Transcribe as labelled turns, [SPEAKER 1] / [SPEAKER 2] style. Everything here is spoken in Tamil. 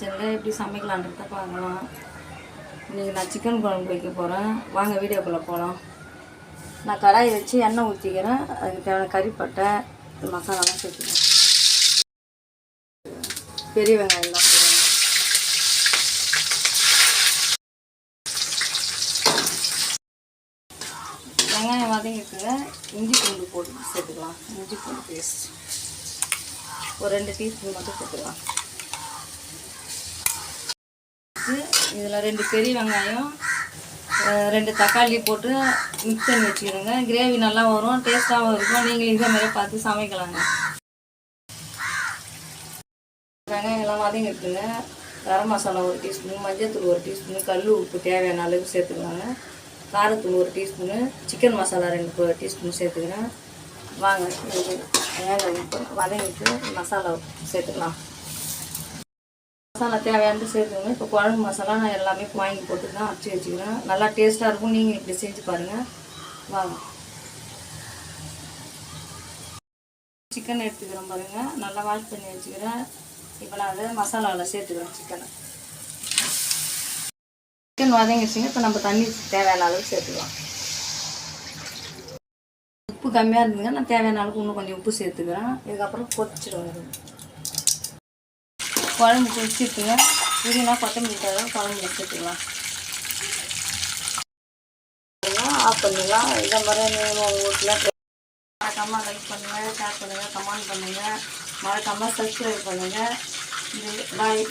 [SPEAKER 1] கிச்சனில் எப்படி சமைக்கலான்றத பார்க்கலாம். இன்றைக்கி நான் சிக்கன் குழம்பு வைக்க போகிறேன். வாங்க வீடியோக்குள்ளே போகலாம். நான் கடாயை வச்சு எண்ணெய் ஊற்றிக்கிறேன். அதுக்கு தேவையான கறிப்பட்டை மசாலாலாம் சேர்த்துக்கிறேன். பெரிய வெங்காயம் தான் போடுறேன். வெங்காயம் வதங்கிட்டுங்க இஞ்சி பூண்டு போட்டு சேர்த்துக்கலாம். இஞ்சி பூண்டு பேஸ்ட் ஒரு 2 டீஸ்பூன் மட்டும் சேர்த்துக்கலாம். இதில் 2 பெரிய வெங்காயம் 2 தக்காளி போட்டு மிக்ஸ் பண்ணி வச்சுக்கிறோங்க. கிரேவி நல்லா வரும், டேஸ்ட்டாகவும் இருக்கும். நீங்கள் இதே மாதிரி பார்த்து சமைக்கலாங்க. வெங்காயம் எல்லாம் வதங்கிட்டுங்க கரம் மசாலா 1 டீஸ்பூன், மஞ்சள்தூள் 1 டீஸ்பூன், கல் உப்பு தேவையான அளவுக்கு சேர்த்துக்கலாங்க. காரத்தூள் 1 டீஸ்பூனு, சிக்கன் மசாலா 2 டீஸ்பூன் சேர்த்துக்கிறேன். வாங்க வதங்கிட்டு மசாலா சேர்த்துக்கலாம். மசாலா தேவையானது சேர்த்துக்கணும். இப்போ குழம்பு மசாலா நான் எல்லாமே வாங்கி போட்டு தான் அரைச்சி வச்சுக்கிறேன். நல்லா டேஸ்ட்டாக இருக்கும். நீங்கள் இப்படி செஞ்சு பாருங்கள். வாங்க சிக்கன் எடுத்துக்கிறேன் பாருங்கள். நல்லா வாஷ் பண்ணி வச்சுக்கிறேன். இப்போ நான் அதை மசாலாவில் சேர்த்துக்கிறேன். சிக்கன் வதங்கிடுச்சுங்க. இப்போ நம்ம தண்ணி தேவையான அளவுக்கு சேர்த்துக்கலாம். உப்பு கம்மியாக இருந்ததுங்க, நான் தேவையான அளவுக்கு இன்னும் கொஞ்சம் உப்பு சேர்த்துக்கிறேன். இதுக்கப்புறம் கொதிச்சிடுவேன். குழம்பு கொதிச்சுட்டுங்க புதினா கொத்தமல்லி தவிர குழம்பு வச்சுக்கலாம். ஆஃப் பண்ணிடலாம். இதை மாதிரி உங்கள் வீட்டில் மறக்காமல் லைக் பண்ணுங்கள், ஷேர் பண்ணுங்கள், கமெண்ட் பண்ணுங்கள், மறக்காமல் சப்ஸ்கிரைப் பண்ணுங்கள். பாய்.